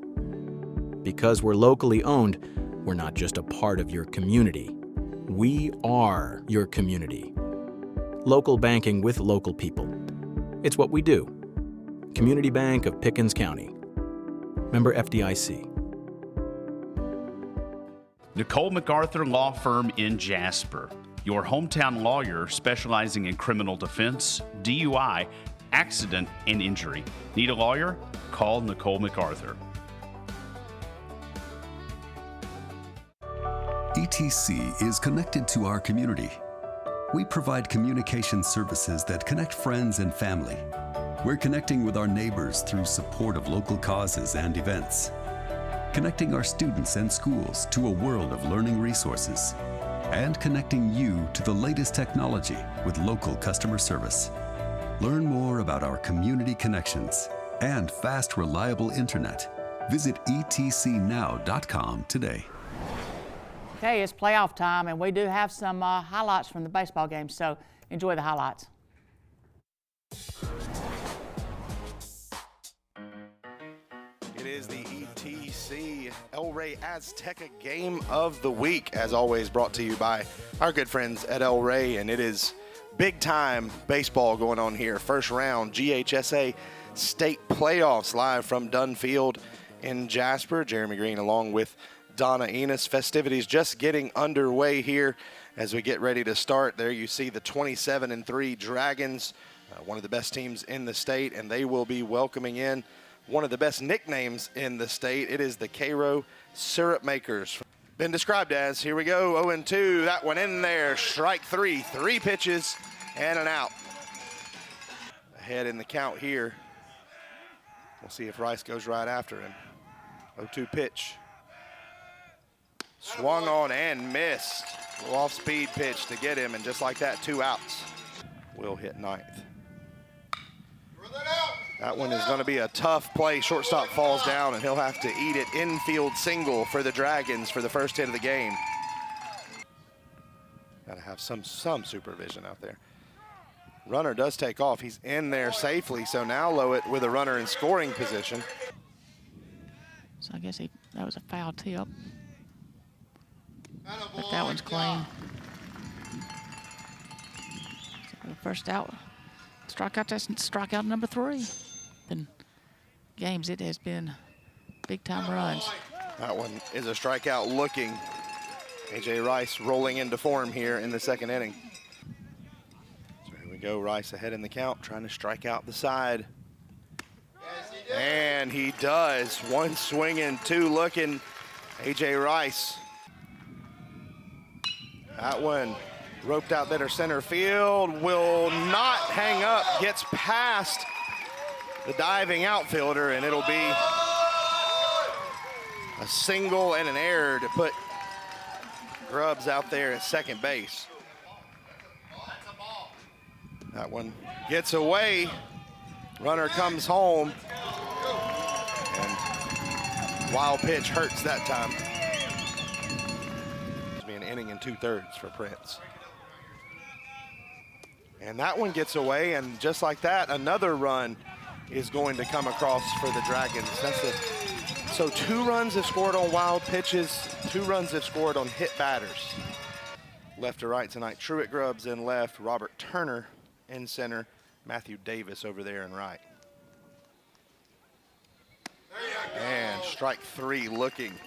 Because we're locally owned, we're not just a part of your community. We are your community. Local banking with local people. It's what we do. Community Bank of Pickens County. Member FDIC. Nicole McArthur Law Firm in Jasper, your hometown lawyer specializing in criminal defense, DUI, accident, and injury. Need a lawyer? Call Nicole McArthur. ETC is connected to our community. We provide communication services that connect friends and family. We're connecting with our neighbors through support of local causes and events. Connecting our students and schools to a world of learning resources, and connecting you to the latest technology with local customer service. Learn more about our community connections and fast, reliable internet. Visit etcnow.com today. Okay, it's playoff time, and we do have some highlights from the baseball game, so enjoy the highlights. It is the ETC Ellijay Azteca Game of the Week, as always brought to you by our good friends at Ellijay, and it is big time baseball going on here. First round GHSA state playoffs live from Dunn Field in Jasper. Jeremy Green along with Donna Enos. Festivities just getting underway here as we get ready to start. There you see the 27-3 Dragons, one of the best teams in the state, and they will be welcoming in one of the best nicknames in the state. It is the Cairo Syrup Makers. Been described as, here we go, 0-2, that one in there, strike three, 3 pitches and an out. Ahead in the count here. We'll see if Rice goes right after him. 0-2 pitch. Swung on and missed. A little off-speed pitch to get him, and just like that, 2 outs. Will hit ninth. That one is going to be a tough play. Shortstop falls down, and he'll have to eat it. Infield single for the Dragons for the first hit of the game. Got to have some supervision out there. Runner does take off. He's in there safely, so now Lowett with a runner in scoring position. So I guess that was a foul tip. But that one's clean. So first out. Strikeout number 3. In games, it has been big-time runs. That one is a strikeout looking. A.J. Rice rolling into form here in the second inning. So here we go, Rice ahead in the count, trying to strike out the side. And he does. 1 swinging, 2 looking. A.J. Rice. That one roped out there center field, will not hang up, gets past the diving outfielder, and it'll be a single and an error to put Grubbs out there at second base. That one gets away. Runner comes home. And wild pitch hurts that time. It's be an inning and 2/3 for Prince. And that one gets away, and just like that, another run is going to come across for the Dragons. So 2 runs have scored on wild pitches, 2 runs have scored on hit batters. Left to right tonight, Truett Grubbs in left, Robert Turner in center, Matthew Davis over there in right. And strike 3 looking.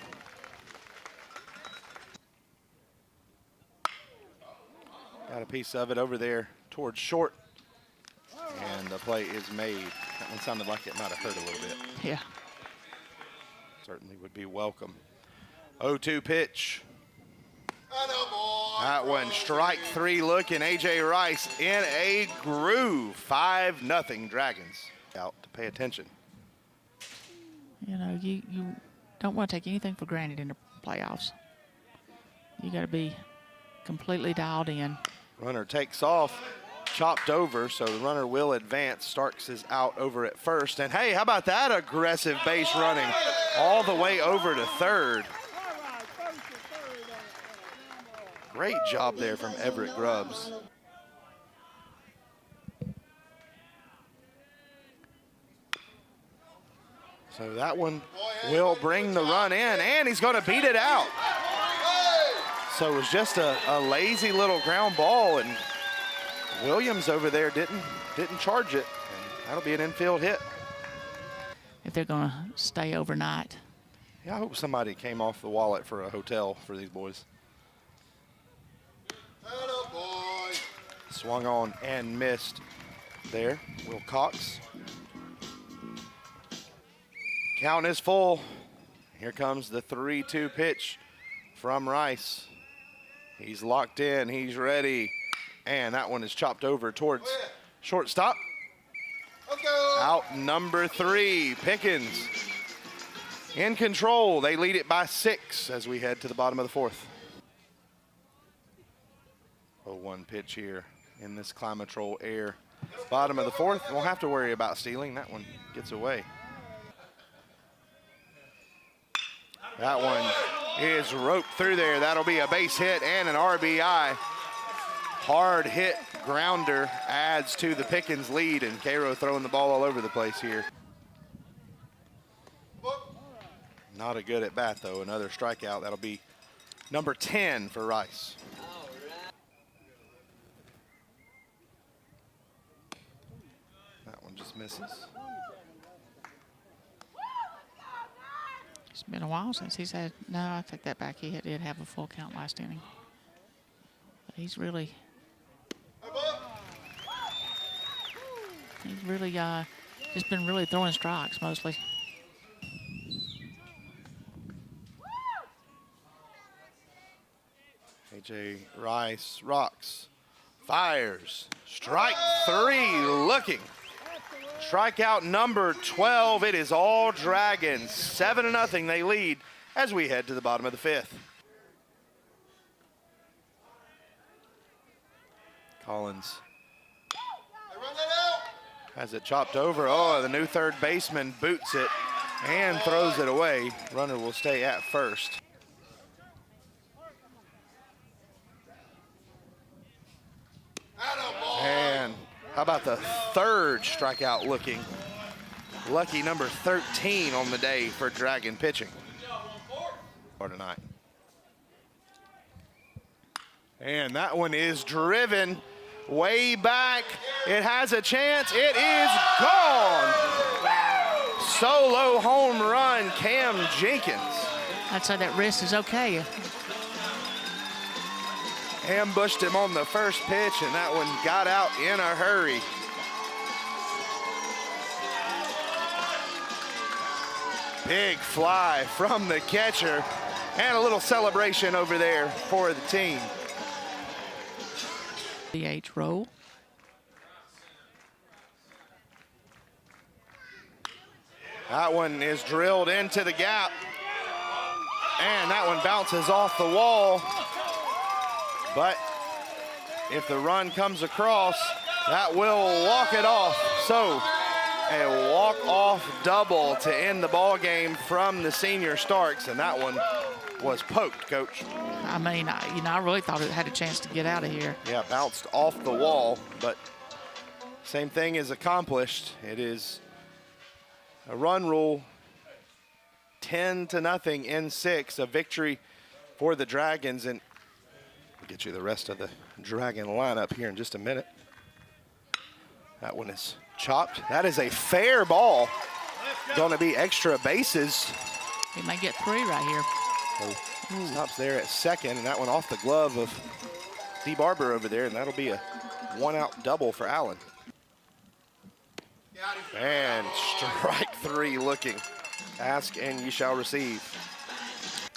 Got a piece of it over there towards short. And the play is made. That one sounded like it might have hurt a little bit. Yeah. Certainly would be welcome. 0-2 pitch. That one, strike 3 looking. A.J. Rice in a groove. 5-0 Dragons. Out to pay attention. You know, you don't want to take anything for granted in the playoffs. You got to be completely dialed in. Runner takes off, chopped over, so the runner will advance. Starks is out over at first. And hey, how about that aggressive base running all the way over to third. Great job there from Everett Grubbs. So that one will bring the run in, and he's going to beat it out. So it was just a lazy little ground ball, and Williams over there didn't charge it, and that'll be an infield hit. If they're going to stay overnight. Yeah, I hope somebody came off the wallet for a hotel for these boys. Swung on and missed there. Will Cox. Count is full. Here comes the 3-2 pitch from Rice. He's locked in, he's ready. And that one is chopped over towards shortstop. Out number 3, Pickens in control. They lead it by 6 as we head to the bottom of the 4th. 0-1 pitch here in this Climatrol air. Bottom of the 4th, won't have to worry about stealing. That one gets away. That one is roped through there. That'll be a base hit and an RBI. Hard hit grounder adds to the Pickens lead, and Cairo throwing the ball all over the place here. Not a good at bat though, another strikeout. That'll be number 10 for Rice. That one just misses. It's been a while since he's had, no, I take that back. He did have a full count last inning. But he's really just been really throwing strikes mostly. A.J. Rice rocks, fires, strike 3 looking. Strikeout number 12. It is all Dragons. 7-0 they lead as we head to the bottom of the 5th. Collins has it chopped over. Oh, the new third baseman boots it and throws it away. Runner will stay at first. And how about the 3rd strikeout looking? Lucky number 13 on the day for Dragon pitching for tonight. And that one is driven way back. It has a chance. It is gone. Solo home run, Cam Jenkins. I'd say that wrist is okay. Ambushed him on the first pitch, and that one got out in a hurry. Big fly from the catcher, and a little celebration over there for the team. DH roll. That one is drilled into the gap, and that one bounces off the wall. But if the run comes across, That will walk it off. So a walk-off double to end the ball game from the senior Starks, and that one was poked, Coach. I mean, I really thought it had a chance to get out of here. Yeah, bounced off the wall, but same thing is accomplished. It is a run rule, 10-0 in 6, a victory for the Dragons, and we'll get you the rest of the Dragon lineup here in just a minute. That one is chopped. That is a fair ball. Going to be extra bases. He may get 3 right here. So stops there at second, and that one off the glove of D. Barber over there, and that'll be a 1-out double for Allen. And strike 3 looking. Ask and you shall receive.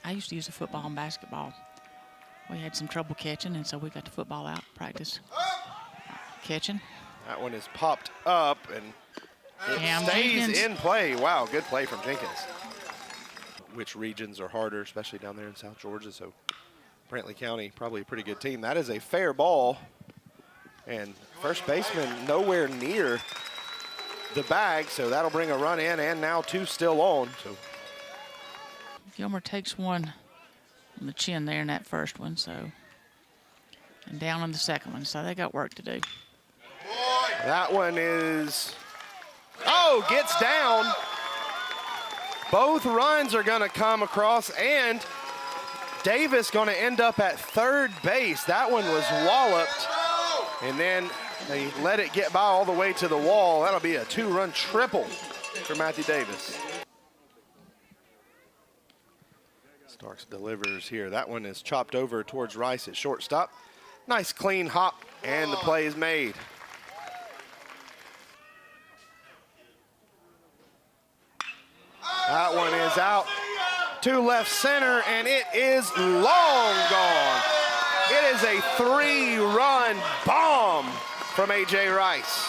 I used to use a football and basketball. We had some trouble catching, and so we got the football out practice. Catching. That one is popped up, and it stays Jenkins in play. Wow, good play from Jenkins. Which regions are harder, especially down there in South Georgia, so Brantley County, probably a pretty good team. That is a fair ball, and first baseman nowhere near the bag, so that'll bring a run in, and now 2 still on. So Gilmer takes one on the chin there in that first one, so, and down on the second one, so they got work to do. That one is, oh, gets down. Both runs are going to come across, and Davis going to end up at third base. That one was walloped, and then they let it get by all the way to the wall. That'll be a 2-run triple for Matthew Davis. Starks delivers here. That one is chopped over towards Rice at shortstop. Nice clean hop, and the play is made. That one is out to left center, and it is long gone. It is a 3-run bomb from A.J. Rice.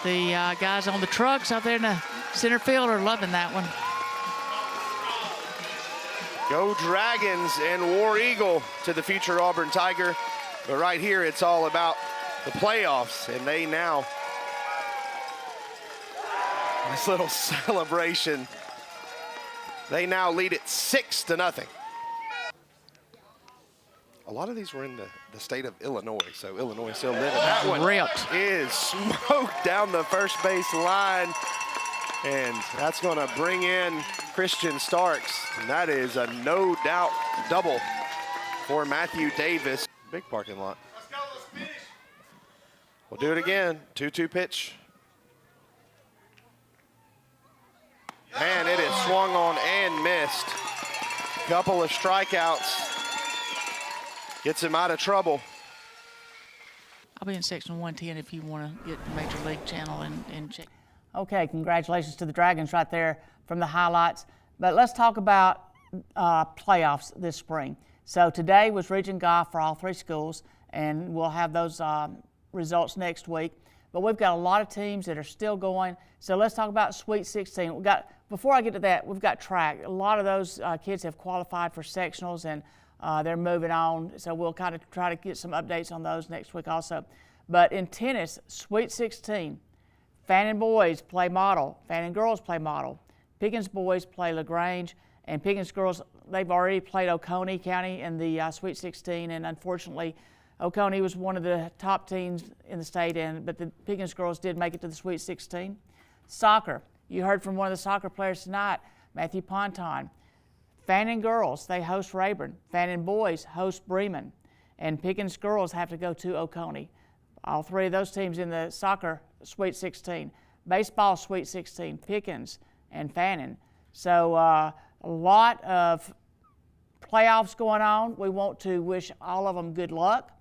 The guys on the trucks out there in the center field are loving that one. Go Dragons and War Eagle to the future Auburn Tiger. But right here, it's all about the playoffs, and they now, this little celebration, they now lead it 6-0. A lot of these were in the state of Illinois, so Illinois still living. That one is smoked down the first base line, and that's going to bring in Christian Starks, and that is a no-doubt double for Matthew Davis. Big parking lot. We'll do it again. 2-2 pitch. And it is swung on and missed. Couple of strikeouts. Gets him out of trouble. I'll be in section 110 if you want to get the Major League channel and check. Okay, congratulations to the Dragons right there from the highlights. But let's talk about playoffs this spring. So today was region golf for all 3 schools, and we'll have those results next week. But we've got a lot of teams that are still going. So let's talk about Sweet 16. Before I get to that, we've got track. A lot of those kids have qualified for sectionals, and they're moving on. So we'll kind of try to get some updates on those next week also. But in tennis, Sweet 16, Fannin boys play model, Fannin girls play model. Pickens boys play LaGrange, and Pickens girls, they've already played Oconee County in the Sweet 16, and unfortunately, Oconee was one of the top teams in the state, but the Pickens girls did make it to the Sweet 16. Soccer, you heard from one of the soccer players tonight, Matthew Ponton. Fannin girls, they host Rayburn. Fannin boys host Bremen, and Pickens girls have to go to Oconee. All 3 of those teams in the soccer Sweet 16. Baseball Sweet 16, Pickens and Fannin. So a lot of playoffs going on. We want to wish all of them good luck,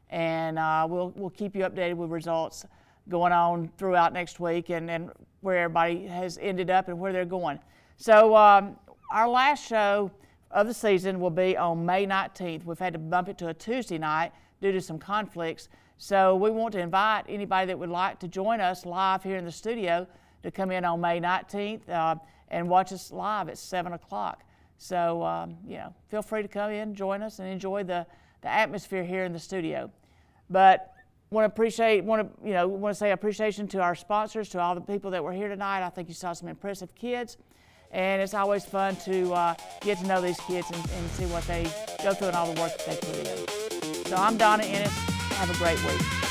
and we'll keep you updated with results going on throughout next week and where everybody has ended up and where they're going. So our last show of the season will be on May 19th. We've had to bump it to a Tuesday night due to some conflicts. So we want to invite anybody that would like to join us live here in the studio to come in on May 19th and watch us live at 7 o'clock. So, feel free to come in, join us, and enjoy the atmosphere here in the studio. But want to say appreciation to our sponsors, to all the people that were here tonight. I think you saw some impressive kids, and it's always fun to get to know these kids and see what they go through and all the work that they put in. So I'm Donna Ennis. Have a great week.